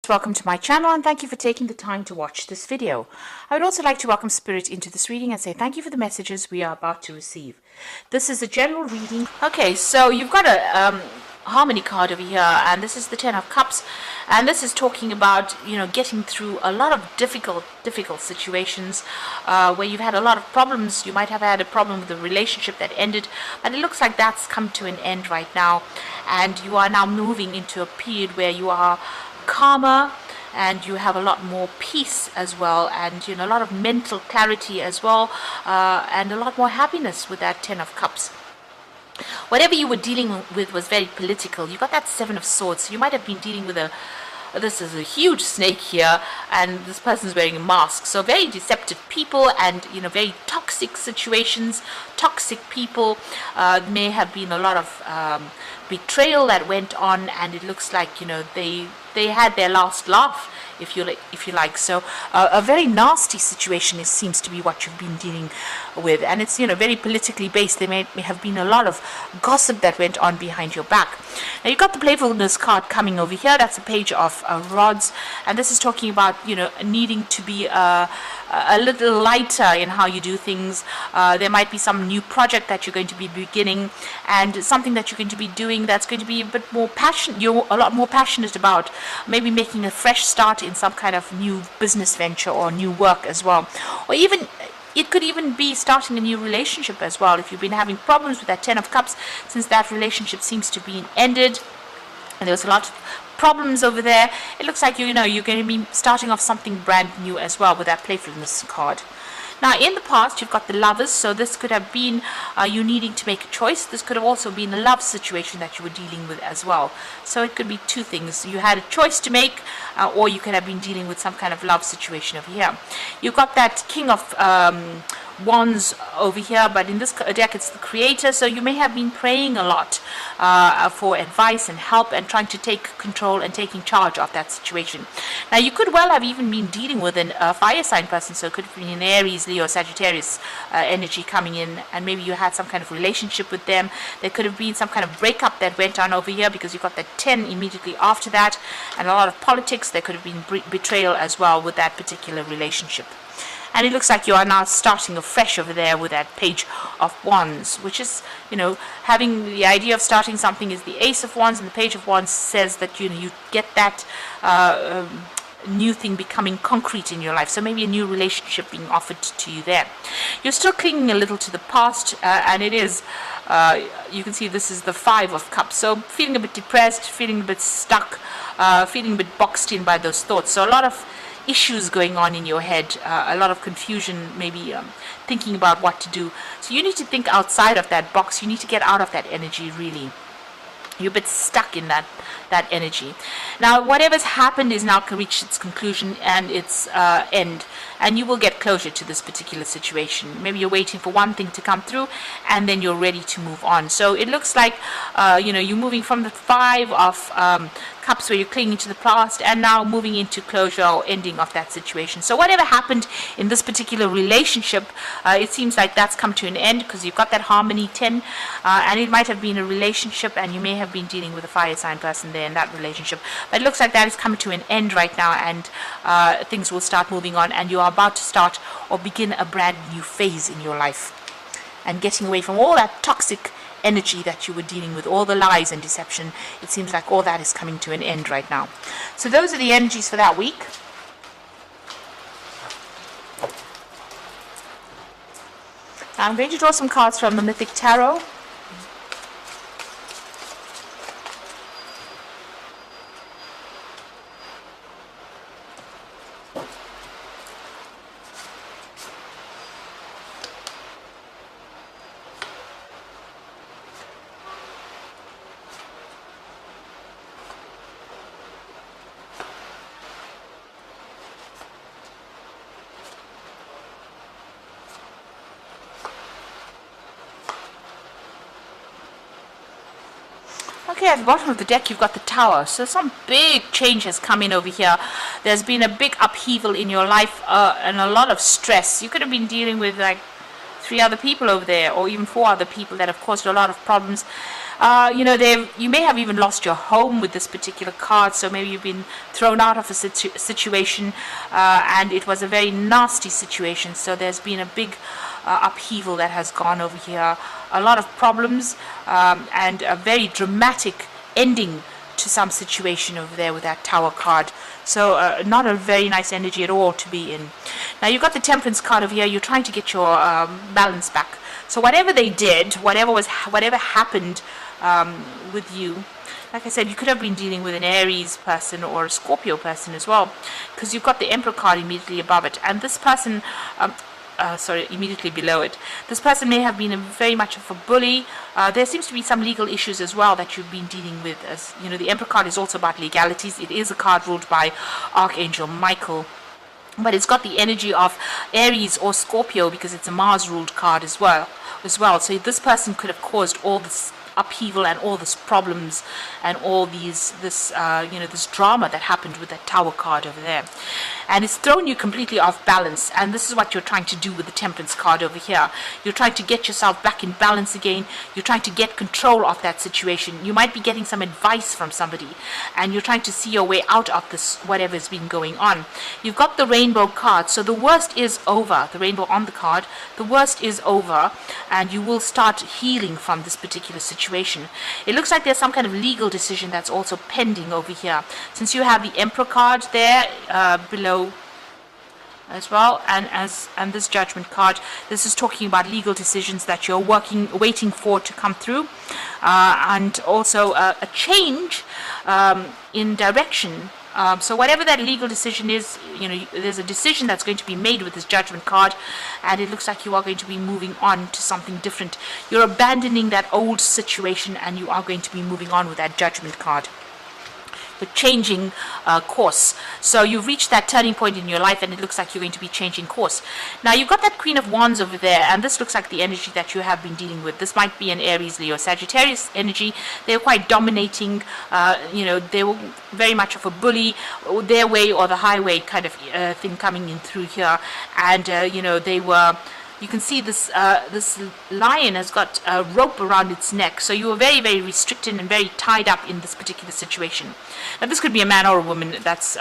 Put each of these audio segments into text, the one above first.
Welcome to my channel and thank you for taking the time to watch this video. I would also like to welcome Spirit into this reading and say thank you for the messages we are about to receive. This is a general reading. Okay, so you've got a harmony card over here, and this is the Ten of Cups, and this is talking about, getting through a lot of difficult situations where you've had a lot of problems. You might have had a problem with a relationship that ended, but it looks like that's come to an end right now, and you are now moving into a period where you are calmer and you have a lot more peace as well, and a lot of mental clarity as well, and a lot more happiness with that Ten of Cups. Whatever you were dealing with was very political. You got that Seven of Swords, so you might have been dealing with this is a huge snake here, and this person's wearing a mask. So very deceptive people, and very toxic situations, toxic people. May have been a lot of betrayal that went on, and it looks like they had their last laugh, if you like. So a very nasty situation seems to be what you've been dealing with, and it's very politically based. There may have been a lot of gossip that went on behind your back. Now you've got the playfulness card coming over here. That's a page of rods, and this is talking about needing to be a little lighter in how you do things. There might be some new project that you're going to be beginning, and something that you're going to be doing that's going to be a bit more passionate. You're a lot more passionate about maybe making a fresh start in some kind of new business venture or new work as well, or even it could even be starting a new relationship as well. If you've been having problems with that Ten of Cups, since that relationship seems to be ended and there was a lot of problems over there, it looks like you're going to be starting off something brand new as well with that playfulness card. Now in the past you've got the Lovers, so this could have been you needing to make a choice. This could have also been a love situation that you were dealing with as well. So it could be two things. You had a choice to make, or you could have been dealing with some kind of love situation over here. You've got that King of Wands over here, but in this deck it's the Creator, so you may have been praying a lot for advice and help and trying to take control and taking charge of that situation. Now you could well have even been dealing with a fire sign person, so it could have been an Aries, Leo, Sagittarius energy coming in, and maybe you had some kind of relationship with them. There could have been some kind of breakup that went on over here, because you've got that 10 immediately after that, and a lot of politics. There could have been betrayal as well with that particular relationship. And it looks like you are now starting afresh over there with that Page of Wands, which is, having the idea of starting something is the Ace of Wands, and the Page of Wands says that, you get that new thing becoming concrete in your life. So maybe a new relationship being offered to you there. You're still clinging a little to the past, and it is, you can see this is the Five of Cups. So feeling a bit depressed, feeling a bit stuck, feeling a bit boxed in by those thoughts. So a lot of issues going on in your head, a lot of confusion, maybe thinking about what to do. So you need to think outside of that box. You need to get out of that energy, really. You're a bit stuck in that energy. Now whatever's happened is now reached its conclusion and its end, and you will get closure to this particular situation. Maybe you're waiting for one thing to come through and then you're ready to move on. So it looks like you're moving from the Five of Cups, where you're clinging to the past, and now moving into closure or ending of that situation. So whatever happened in this particular relationship, it seems like that's come to an end, because you've got that Harmony 10, and it might have been a relationship, and you may have been dealing with a fire sign person there in that relationship. But it looks like that is coming to an end right now, and things will start moving on, and you are about to start or begin a brand new phase in your life, and getting away from all that toxic energy that you were dealing with, all the lies and deception. It seems like all that is coming to an end right now. So those are the energies for that week. Now I'm going to draw some cards from the Mythic Tarot. Okay, at the bottom of the deck you've got the Tower. So some big change has come in over here. There's been a big upheaval in your life, and a lot of stress. You could have been dealing with like 3 other people over there, or even 4 other people that have caused a lot of problems. You may have even lost your home with this particular card, so maybe you've been thrown out of a situation, and it was a very nasty situation, so there's been a big upheaval that has gone over here, a lot of problems, and a very dramatic ending to some situation over there with that Tower card. So not a very nice energy at all to be in. Now you've got the Temperance card over here. You're trying to get your balance back. So whatever they did, whatever happened with you, like I said, you could have been dealing with an Aries person or a Scorpio person as well, because you've got the Emperor card immediately above it, and this person, immediately below it. This person may have been very much of a bully. There seems to be some legal issues as well that you've been dealing with. As you know, the Emperor card is also about legalities. It is a card ruled by Archangel Michael, but it's got the energy of Aries or Scorpio because it's a Mars-ruled card as well. So this person could have caused all this upheaval and all these problems and all this drama that happened with that Tower card over there, and it's thrown you completely off balance. And this is what you're trying to do with the Temperance card over here. You're trying to get yourself back in balance again. You're trying to get control of that situation. You might be getting some advice from somebody, and you're trying to see your way out of this whatever's been going on. You've got the Rainbow card, so the worst is over. The rainbow on the card, the worst is over, and you will start healing from this particular situation. It looks like there's some kind of legal decision that's also pending over here, since you have the Emperor card there below as well, and this Judgment card. This is talking about legal decisions that you're waiting for to come through, and also a change in direction. So whatever that legal decision is, there's a decision that's going to be made with this Judgment card, and it looks like you are going to be moving on to something different. You're abandoning that old situation, and you are going to be moving on with that Judgment card. But changing course. So you've reached that turning point in your life, and it looks like you're going to be changing course. Now you've got that Queen of Wands over there, and this looks like the energy that you have been dealing with. This might be an Aries, Leo, Sagittarius energy. They're quite dominating. They were very much of a bully, their way or the highway kind of thing coming in through here, and they were. You can see this lion has got a rope around its neck. So you were very, very restricted and very tied up in this particular situation. Now this could be a man or a woman that's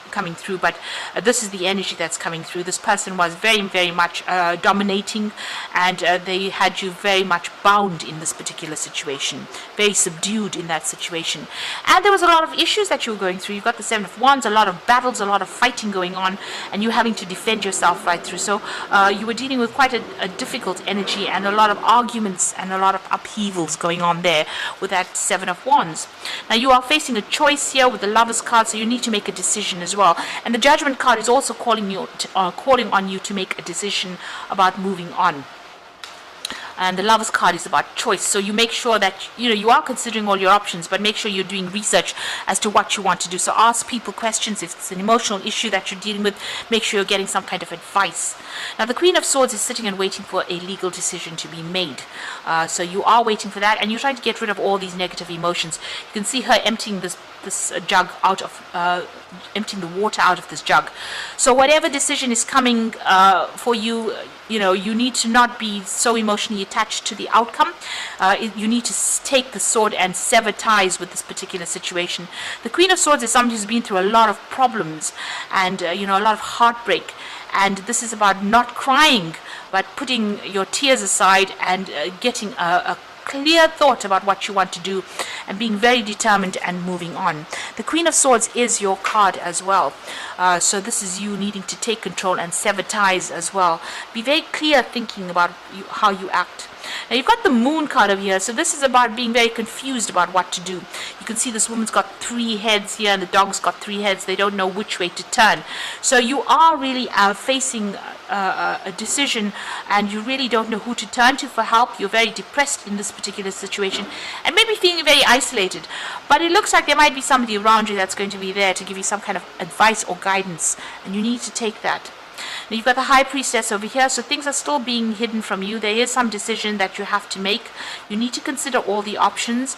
coming through, but this is the energy that's coming through. This person was very, very much dominating, and they had you very much bound in this particular situation, very subdued in that situation. And there was a lot of issues that you were going through. You've got the Seven of Wands, a lot of battles, a lot of fighting going on, and you having to defend yourself right through. So you were dealing with quite a difficult energy, and a lot of arguments and a lot of upheavals going on there with that Seven of Wands. Now you are facing a choice here with the Lovers card, so you need to make a decision as well. And the Judgment card is also calling on you to make a decision about moving on. And the Lovers card is about choice. So you make sure that you are considering all your options, but make sure you're doing research as to what you want to do. So ask people questions. If it's an emotional issue that you're dealing with, make sure you're getting some kind of advice. Now the Queen of Swords is sitting and waiting for a legal decision to be made. So you are waiting for that, and you're trying to get rid of all these negative emotions. You can see her emptying this jug out of emptying the water out of this jug. So whatever decision is coming for you, you need to not be so emotionally attached to the outcome. You need to take the sword and sever ties with this particular situation. The Queen of Swords is somebody who's been through a lot of problems and a lot of heartbreak. And this is about not crying, but putting your tears aside and getting a clear thought about what you want to do and being very determined and moving on. The Queen of Swords is your card as well. So this is you needing to take control and sever ties as well. Be very clear thinking about how you act. Now you've got the Moon card over here, so this is about being very confused about what to do. You can see this woman's got 3 heads here, and the dog's got 3 heads. They don't know which way to turn. So you are really facing a decision, and you really don't know who to turn to for help. You're very depressed in this particular situation, and maybe feeling very isolated. But it looks like there might be somebody around you that's going to be there to give you some kind of advice or guidance, and you need to take that. Now you've got the High Priestess over here, so things are still being hidden from you. There is some decision that you have to make. You need to consider all the options.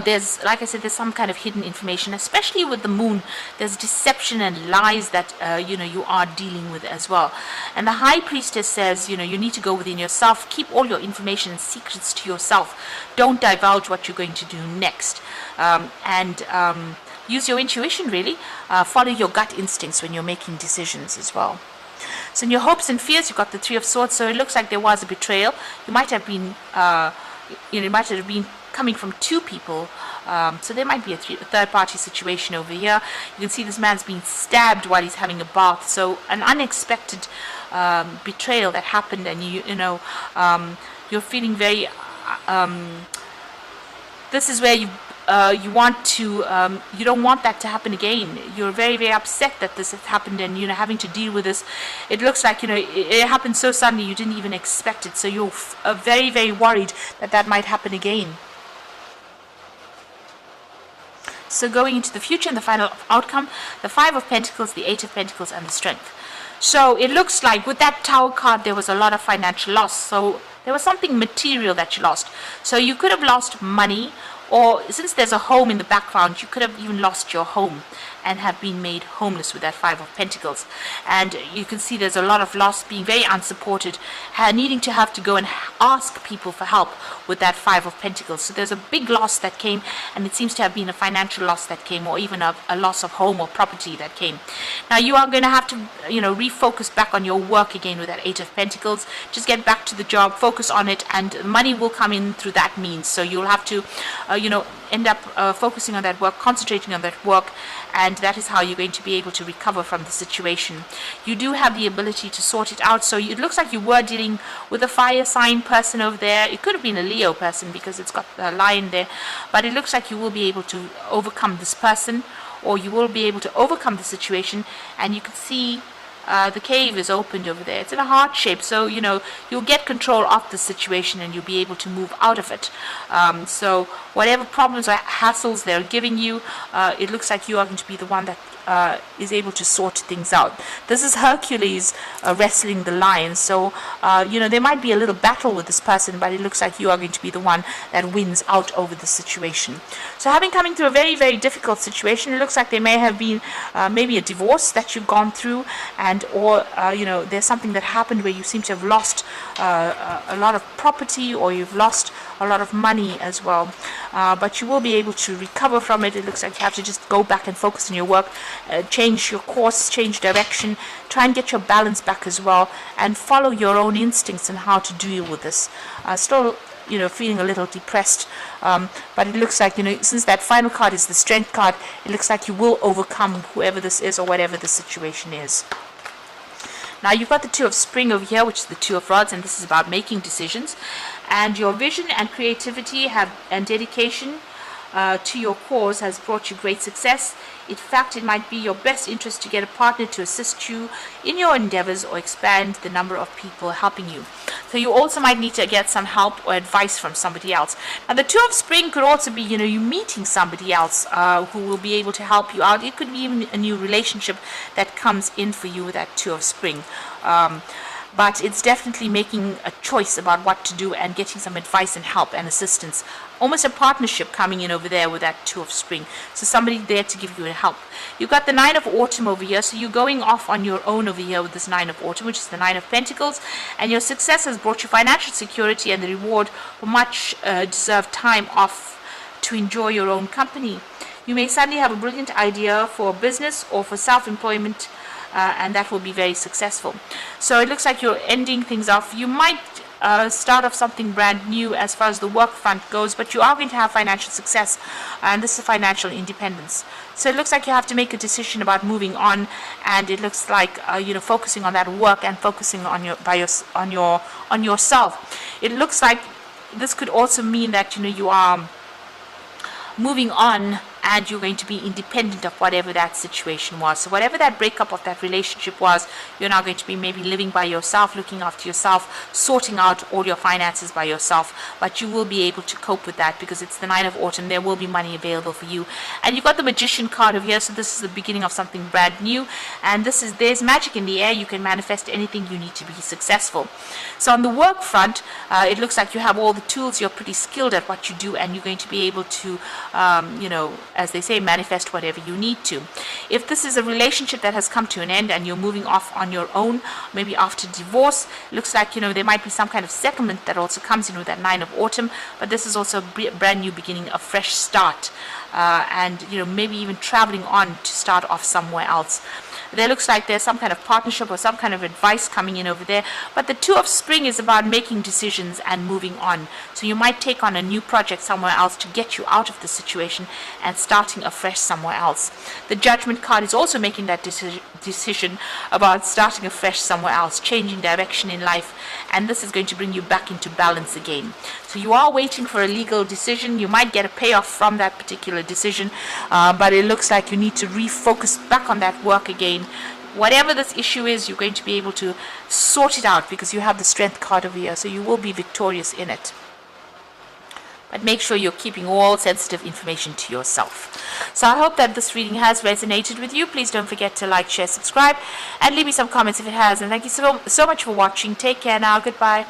There's, like I said, there's some kind of hidden information, especially with the moon. There's deception and lies that you are dealing with as well. And the high priestess says, you need to go within yourself, keep all your information and secrets to yourself. Don't divulge what you're going to do next, and use your intuition, really. Follow your gut instincts when you're making decisions as well. So in your hopes and fears, you've got the Three of Swords. So it looks like there was a betrayal. You might have been, coming from two people. So there might be a third-party situation over here. You can see this man's being stabbed while he's having a bath. So an unexpected betrayal that happened, and you're feeling very. This is where you want to, you don't want that to happen again. You're very, very upset that this has happened, and having to deal with this. It looks like it happened so suddenly you didn't even expect it. So you're very, very worried that might happen again. So going into the future and the final outcome, the Five of Pentacles, the Eight of Pentacles, and the Strength. So it looks like with that Tower card, there was a lot of financial loss. So there was something material that you lost. So you could have lost money, or since there's a home in the background, you could have even lost your home and have been made homeless with that Five of Pentacles. And you can see there's a lot of loss, being very unsupported, needing to have to go and ask people for help with that Five of Pentacles. So there's a big loss that came, and it seems to have been a financial loss that came, or even a loss of home or property that came. Now you are going to have to refocus back on your work again with that Eight of Pentacles. Just get back to the job, focus on it, and money will come in through that means. So you'll have to end up focusing on that work, concentrating on that work, and that is how you're going to be able to recover from the situation. You do have the ability to sort it out. So it looks like you were dealing with a fire sign person over there. It could have been a Leo person because it's got a lion there, but it looks like you will be able to overcome this person, or you will be able to overcome the situation. And you can see the cave is opened over there. It's in a heart shape, so you'll get control of the situation, and you'll be able to move out of it. So whatever problems or hassles they're giving you, it looks like you are going to be the one that is able to sort things out. This is Hercules wrestling the lion. So there might be a little battle with this person, but it looks like you are going to be the one that wins out over the situation. So having coming through a very, very difficult situation, it looks like there may have been maybe a divorce that you've gone through, and or there's something that happened where you seem to have lost a lot of property, or you've lost a lot of money as well, but you will be able to recover from it. It looks like you have to just go back and focus on your work, change your course, change direction, try and get your balance back as well, and follow your own instincts on how to deal with this. Still feeling a little depressed, but it looks like since that final card is the Strength card, it looks like you will overcome whoever this is or whatever the situation is. Now you've got the Two of Spring over here, which is the Two of Rods, and this is about making decisions. And your vision and creativity and dedication to your cause has brought you great success. In fact, it might be your best interest to get a partner to assist you in your endeavors or expand the number of people helping you. So you also might need to get some help or advice from somebody else. Now the Two of Spring could also be, you meeting somebody else who will be able to help you out. It could be even a new relationship that comes in for you with that Two of Spring. But it's definitely making a choice about what to do and getting some advice and help and assistance. Almost a partnership coming in over there with that Two of Spring. So somebody there to give you help. You've got the Nine of Autumn over here. So you're going off on your own over here with this Nine of Autumn, which is the Nine of Pentacles. And your success has brought you financial security and the reward for much deserved time off to enjoy your own company. You may suddenly have a brilliant idea for a business or for self-employment, and that will be very successful. So it looks like you're ending things off. You might start off something brand new as far as the work front goes, but you are going to have financial success, and this is financial independence. So it looks like you have to make a decision about moving on, and it looks like focusing on that work and focusing on yourself. It looks like this could also mean that you are moving on and you're going to be independent of whatever that situation was. So whatever that breakup of that relationship was, you're now going to be maybe living by yourself, looking after yourself, sorting out all your finances by yourself, but you will be able to cope with that because it's the 9 of autumn. There will be money available for you. And you've got the Magician card over here, so this is the beginning of something brand new, and there's magic in the air. You can manifest anything you need to be successful. So on the work front, it looks like you have all the tools. You're pretty skilled at what you do, and you're going to be able to as they say, manifest whatever you need to. If this is a relationship that has come to an end and you're moving off on your own, maybe after divorce, looks like there might be some kind of settlement that also comes in with that 9 of autumn, but this is also a brand new beginning, a fresh start, and maybe even traveling on to start off somewhere else. There looks like there's some kind of partnership or some kind of advice coming in over there. But the 2 of spring is about making decisions and moving on. So you might take on a new project somewhere else to get you out of the situation and starting afresh somewhere else. The Judgment card is also making that decision about starting afresh somewhere else, changing direction in life. And this is going to bring you back into balance again. So you are waiting for a legal decision. You might get a payoff from that particular decision, but it looks like you need to refocus back on that work again. Whatever this issue is, you're going to be able to sort it out because you have the Strength card over here, so you will be victorious in it. But make sure you're keeping all sensitive information to yourself. So I hope that this reading has resonated with you. Please don't forget to like, share, subscribe, and leave me some comments if it has. And thank you so much for watching. Take care now. Goodbye.